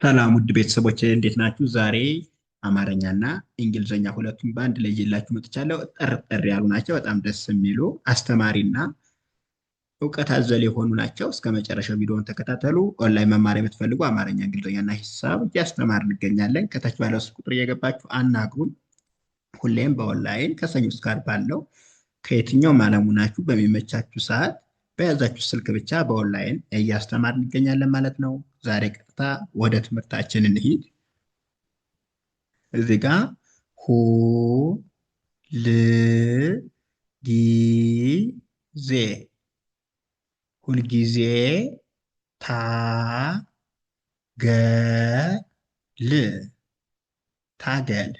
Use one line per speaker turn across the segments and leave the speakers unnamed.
ሰላም ውድ ቤተሰቦች እንዴት ናችሁ? ዛሬ አማርኛና እንግሊዝኛ ሁለቱም በአንድ ላይ ይዤላችሁ መጥቻለሁ። ጠር ያሉ ናቸው። በጣም ደስ የሚሉ አስተማሪና እውቀት አዘል የሆኑ ናቸው። እስከ መጨረሻው ቪዲዮውን ተከታተሉ። ኦንላይን መማር የምትፈልጉ አማርኛ፣ እንግሊዝኛና ሂሳብ እያስተማር እንገኛለን። ከታች ባለው ስልክ ቁጥር እየገባችሁ አናግሩን። ሁሌም በኦንላይን ከሰኞ እስከ ዓርብ ባለው ከየትኛውም ዓለሙ ናችሁ በሚመቻችሁ ሰዓት በያዛችሁ ስልክ ብቻ በኦንላይን እያስተማር እንገኛለን ማለት ነው። ዛሬ ቀጥታ ወደ ትምህርታችን እንሂድ። እዚህ ጋር ሁ ል ጊ ዜ ሁልጊዜ ታ ገ ል ታገል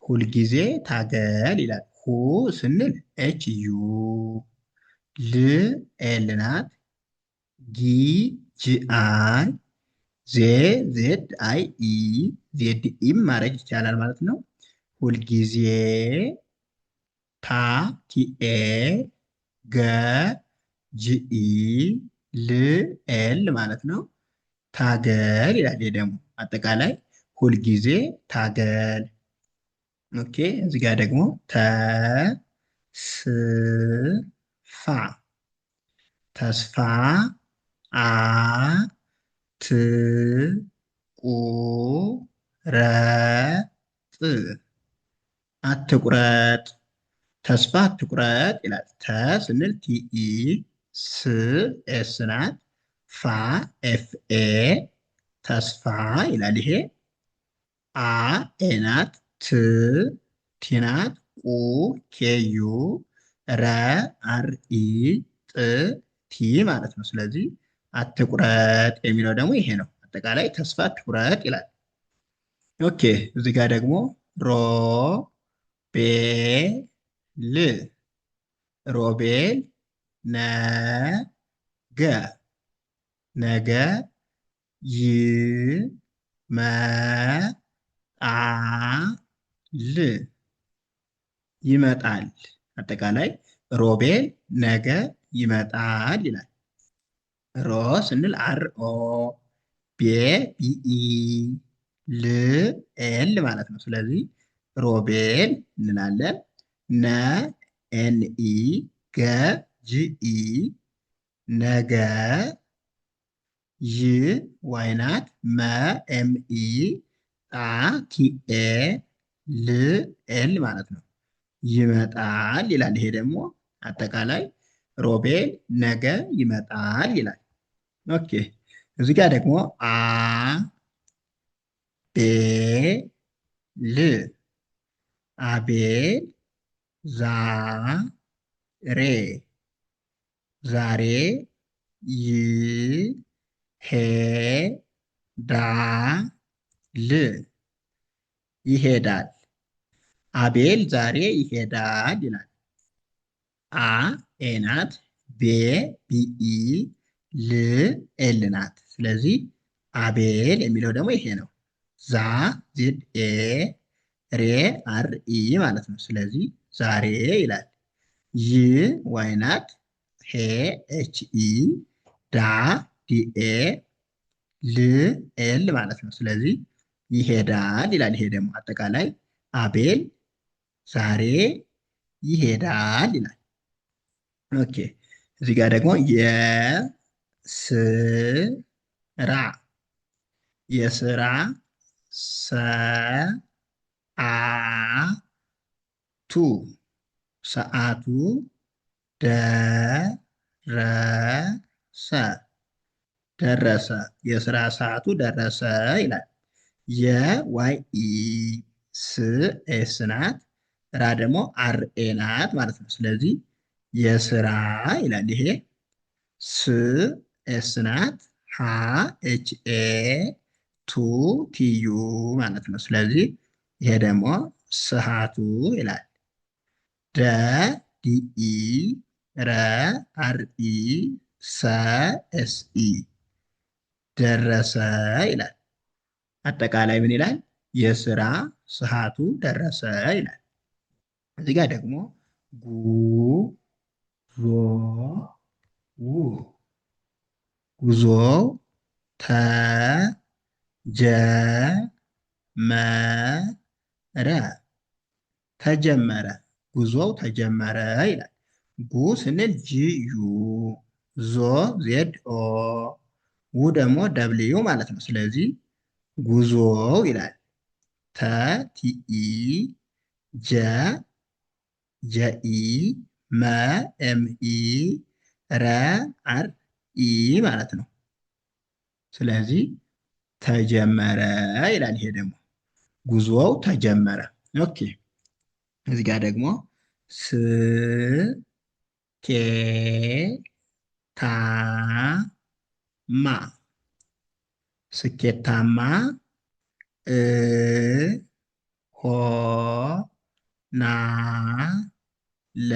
ሁልጊዜ ታገል ይላል። ሁ ስንል ኤች ዩ፣ ል ኤል ናት፣ ጊ ጂ አይ፣ ዜ ዜድ አይ ኢ፣ ዜድ ኢም ማድረግ ይቻላል ማለት ነው። ሁልጊዜ ታ ቲኤ፣ ገ ጂኢ፣ ል ኤል ማለት ነው። ታገል ይላል። ይሄ ደግሞ አጠቃላይ ሁልጊዜ ታገል። ኦኬ እዚህ ጋር ደግሞ ተስፋ ተስፋ አ ት ቁ ረ ጥ አትቁረጥ ተስፋ አትቁረጥ ይላል። ተ ስንል ቲኢ፣ ስ ኤስ ናት፣ ፋ ኤፍ ኤ ተስፋ ይላል። ይሄ አ ኤ ናት፣ ት ቲ ናት፣ ቁ ኬዩ፣ ረ አር ኢ፣ ጥ ቲ ማለት ነው። ስለዚህ አትቁረጥ የሚለው ደግሞ ይሄ ነው። አጠቃላይ ተስፋ አትቁረጥ ይላል። ኦኬ እዚህ ጋር ደግሞ ሮ ቤ ል ሮቤል ነገ ነገ ይመጣል ይመጣል። አጠቃላይ ሮቤል ነገ ይመጣል ይላል። ሮ ስንል አር ኦ፣ ቤ ቢኢ፣ ል ኤል ማለት ነው። ስለዚህ ሮቤል እንላለን። ነ ኤንኢ፣ ገ ጂኢ፣ ነገ፣ ይ ዋይናት፣ መ ኤምኢ፣ ጣ ቲኤ፣ ል ኤል ማለት ነው። ይመጣል ይላል። ይሄ ደግሞ አጠቃላይ ሮቤል ነገ ይመጣል ይላል። ኦኬ እዚህ ጋር ደግሞ አ ቤ ል አቤል ዛ ሬ ዛሬ ይ ሄ ዳ ል ይሄዳል። አቤል ዛሬ ይሄዳል ይላል። አ ኤ ናት፣ ቤ ቢኢ፣ ል ኤል ናት። ስለዚህ አቤል የሚለው ደግሞ ይሄ ነው። ዛ ዜድ ኤ፣ ሬ አር ኢ ማለት ነው። ስለዚህ ዛሬ ይላል። ይ ዋይ ናት፣ ሄ ኤች ኢ፣ ዳ ዲኤ፣ ል ኤል ማለት ነው። ስለዚህ ይሄዳል ይላል። ይሄ ደግሞ አጠቃላይ አቤል ዛሬ ይሄዳል ይላል። ኦኬ እዚህ ጋር ደግሞ የስራ የስራ ሰ አ ቱ ሰዓቱ ደረሰ ደረሰ የስራ ሰዓቱ ደረሰ ይላል። የዋይ ኢ፣ ስ ኤስ ናት፣ ራ ደግሞ አር ኤ ናት ማለት ነው። ስለዚህ የስራ ይላል። ይሄ ስ ኤስ ናት፣ ሀ ኤች ኤ፣ ቱ ቲዩ ማለት ነው። ስለዚህ ይሄ ደግሞ ሰዓቱ ይላል። ደ ዲኢ፣ ረ አር ኢ፣ ሰ ኤስ ኢ ደረሰ ይላል። አጠቃላይ ምን ይላል? የስራ ሰዓቱ ደረሰ ይላል። እዚህ ጋር ደግሞ ጉ ዞ ው ጉዞው ጀመረ ተጀመረ ጉዞው ተጀመረ ይላል። ጉ ስንል ጂዩ፣ ዞ ዜድ ኦ፣ ው ደግሞ ደብልዩ ማለት ነው። ስለዚህ ጉዞ ይላል። ተ ቲኢ፣ ጀ ጀኢ፣ መ ኤምኢ፣ ረ አርኢ ማለት ነው። ስለዚህ ተጀመረ ይላል። ይሄ ደግሞ ጉዞው ተጀመረ። ኦኬ እዚህ ጋር ደግሞ ስ ኬ ታ ማ ስኬታማ እ ሆ ና ለ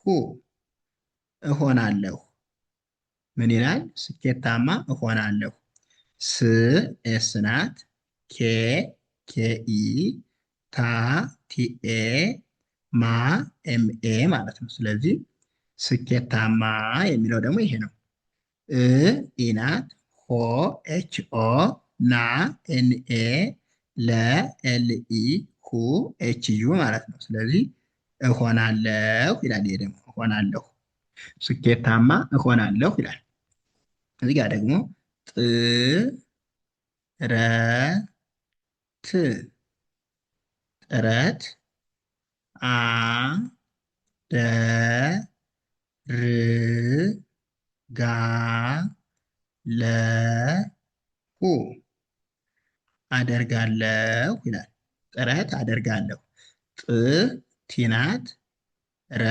ሁ እሆናለሁ። ምን ይላል? ስኬታማ እሆናለሁ። ስ ኤስ ናት። ኬ ኬኢ፣ ታ ቲኤ፣ ማ ኤምኤ ማለት ነው። ስለዚህ ስኬታማ የሚለው ደግሞ ይሄ ነው። እ ኢናት፣ ሆ ኤችኦ፣ ና ኤንኤ፣ ለ ኤልኢ፣ ሁ ኤችዩ ማለት ነው። ስለዚህ እሆናለሁ ይላል። ይሄ ደግሞ እሆናለሁ ስኬታማ እሆናለሁ ይላል። እዚህ ጋር ደግሞ ጥ ረ ት ጥረት አ ደ ር ጋ ለ ሁ አደርጋለሁ ይላል። ጥረት አደርጋለሁ። ጥ ቲናት፣ ረ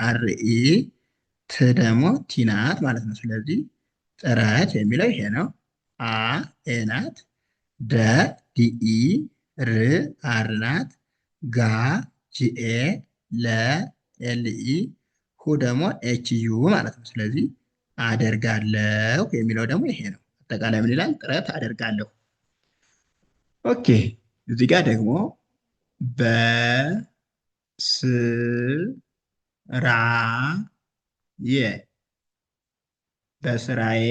አርኢ፣ ት ደግሞ ቲናት ማለት ነው። ስለዚህ ጥረት የሚለው ይሄ ነው። አ ኤናት፣ ደ ዲኢ፣ ር አር ናት፣ ጋ ጂኤ፣ ለ ኤልኢ፣ ሁ ደግሞ ኤችዩ ማለት ነው። ስለዚህ አደርጋለሁ የሚለው ደግሞ ይሄ ነው። አጠቃላይ ምን ይላል? ጥረት አደርጋለሁ። ኦኬ እዚህ ጋር ደግሞ በስራዬ በስራዬ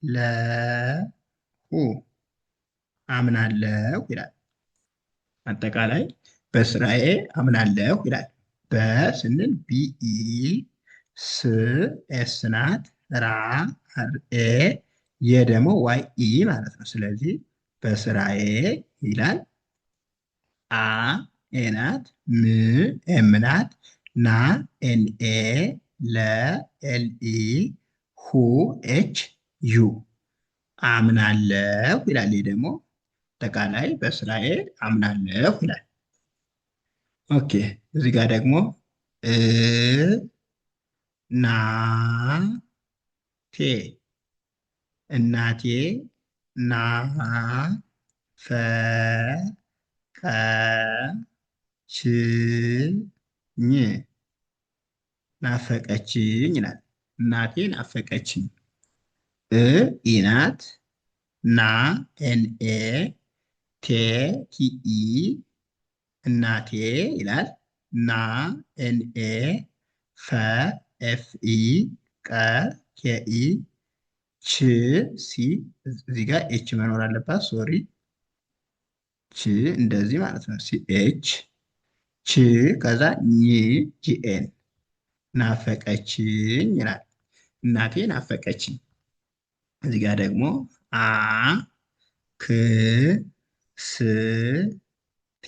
አምናለሁ አምናለሁ ይላል። አጠቃላይ በስራዬ አምናለሁ ይላል። በስንል ቢኢ፣ ስ ኤስ ናት፣ ራ አርኤ፣ የ ደግሞ ዋይ ኢ ማለት ነው። ስለዚህ በስራዬ ይላል። አ ኤናት፣ ም ኤም ናት፣ ና ኤንኤ፣ ለ ኤልኢ፣ ሁ ኤች ዩ አምናለሁ ይላል። ይህ ደግሞ አጠቃላይ በስራዬ አምናለሁ ይላል። ኦኬ እዚህ ጋር ደግሞ እ ና ቴ እናቴ ና ፈ ቀ ች ኝ ናፈቀችኝ ይላል። እናቴ ናፈቀችኝ። እ ኢናት፣ ና ኤንኤ፣ ቴ ቲኢ፣ እናቴ ይላል። ና ኤንኤ፣ ፈ ኤፍኢ፣ ቀ ኬኢ፣ ች ሲ እዚህ ጋር ኤች መኖር አለባት። ሶሪ ች እንደዚህ ማለት ነው። ሲ ኤች ች ከዛ ኝ ጂኤን ናፈቀችኝ ይላል። እናቴ ናፈቀችኝ። እዚህ ጋር ደግሞ አ ክ ስ ቴ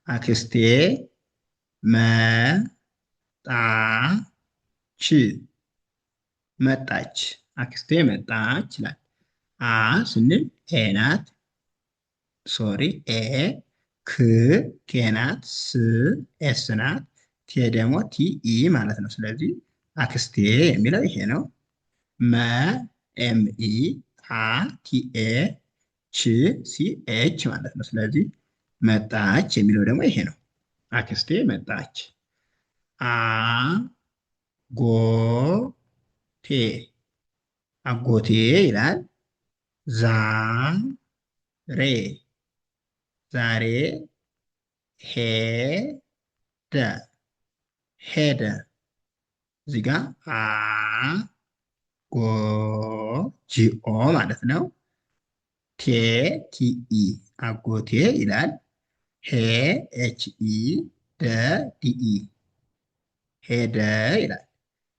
አክስቴ መጣች መጣች አክስቴ መጣች ይላል። አ ስንል ኤ ናት። ሶሪ ኤ፣ ክ ኬ ናት፣ ስ ኤስ ናት፣ ቴ ደግሞ ቲኢ ማለት ነው። ስለዚህ አክስቴ የሚለው ይሄ ነው። መ ኤምኢ፣ ጣ ቲኤ፣ ች ሲኤች ማለት ነው። ስለዚህ መጣች የሚለው ደግሞ ይሄ ነው። አክስቴ መጣች። አ ጎ ቴ አጎቴ ይላል። ዛ ሬ ዛሬ ሄደ ሄደ። እዚህ ጋር አ ጎ ጂኦ ማለት ነው። ቴ ቲኢ አጎቴ ይላል። ሄ ኤችኢ ደ ዲኢ ሄደ ይላል።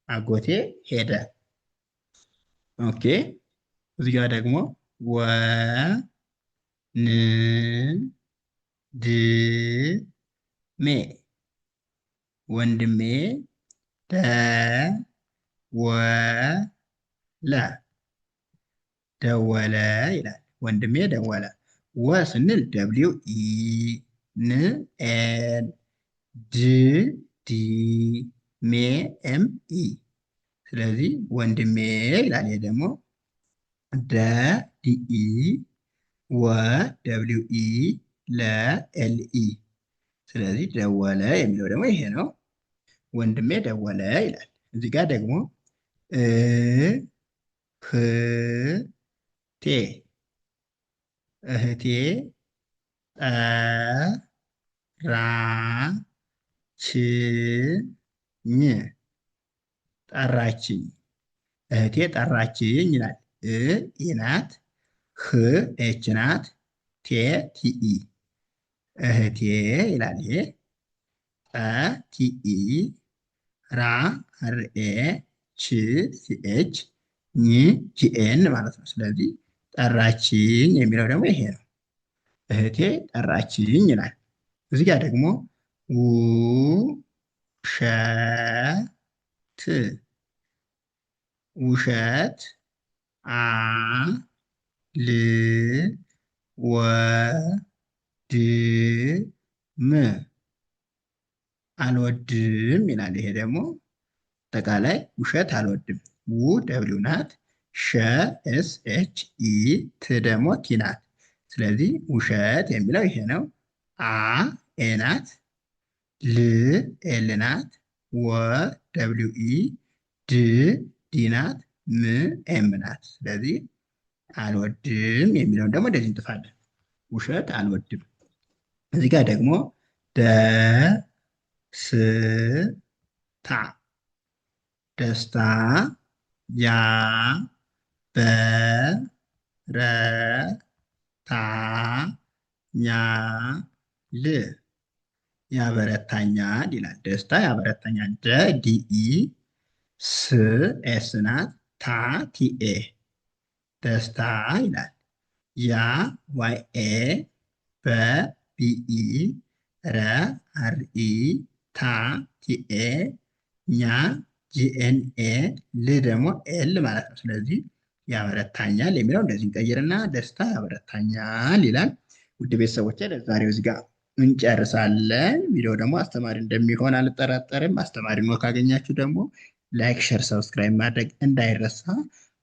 አጎቴ ሄደ። ኦኬ። እዚህ ጋር ደግሞ ወ ን ድ ሜ ወንድሜ ደወለ ደወለ ይላል። ወንድሜ ደወለ። ወ ስንል ደብሊው ኢ ን ኤን ድ ዲ ሜ ኤም ኢ ስለዚህ ወንድሜ ይላል። ይሄ ደግሞ ደ ዲኢ ወ ደብሊው ኢ ለ ኤል ኢ ስለዚህ ደወለ የሚለው ደግሞ ይሄ ነው። ወንድሜ ደወለ ይላል። እዚህ ጋር ደግሞ እ ህ ቴ እህቴ ጠራችኝ እህቴ ጠራችኝ ይላል። እ ኢ ናት። ህ ኤች ናት። ቴ ቲኢ እህቴ ይላል። ይሄ ጠ ቲኢ ራ አርኤ ች ሲኤች ኝ ጂኤን ማለት ነው። ስለዚህ ጠራችኝ የሚለው ደግሞ ይሄ ነው። እህቴ ጠራችኝ ይላል። እዚህ ጋር ደግሞ ውሸት ውሸት አ ል ወ ድ ም አልወድም ይላል። ይሄ ደግሞ አጠቃላይ ውሸት አልወድም። ው ደብሊው ናት። ሸ ኤስ ኤች ኢ ት ደግሞ ቲ ናት። ስለዚህ ውሸት የሚለው ይሄ ነው። አ ኤ ናት። ል ኤል ናት። ወ ደብሊው ኢ ድ ዲ ናት። ም ኤም ናት። ስለዚህ አልወድም የሚለውን ደግሞ እንደዚህ እንጥፋለን። ውሸት አልወድም። እዚህ ጋር ደግሞ ደስታ ደስታ ያ በረታኛል ያበረታኛል ይላል። ደስታ ያበረታኛል። ደ ዲኢ ስ ኤስ ናት። ታ ቲኤ ደስታ ይላል። ያ ዋይ ኤ በ ቢኢ ረ አርኢ ታ ቲኤ ኛ ጂኤንኤ ል ደግሞ ኤል ማለት ነው። ስለዚህ ያበረታኛል የሚለው እንደዚህ እንቀይርና ደስታ ያበረታኛል ይላል። ውድ ቤተሰቦቼ ለዛሬው እዚህ ጋር እንጨርሳለን። ቪዲዮ ደግሞ አስተማሪ እንደሚሆን አልጠራጠርም። አስተማሪ ነው ካገኛችሁ ደግሞ ላይክ፣ ሸር፣ ሰብስክራይብ ማድረግ እንዳይረሳ።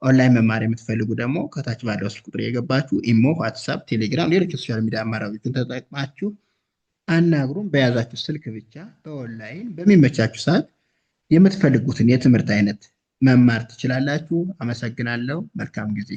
ኦንላይን መማር የምትፈልጉ ደግሞ ከታች ባለው ስልክ ቁጥር የገባችሁ ኢሞ፣ ዋትሳፕ፣ ቴሌግራም፣ ሌሎች ሶሻል ሚዲያ አማራጮችን ተጠቅማችሁ አናግሩም። በያዛችሁ ስልክ ብቻ በኦንላይን በሚመቻችሁ ሰዓት የምትፈልጉትን የትምህርት አይነት መማር ትችላላችሁ። አመሰግናለሁ። መልካም ጊዜ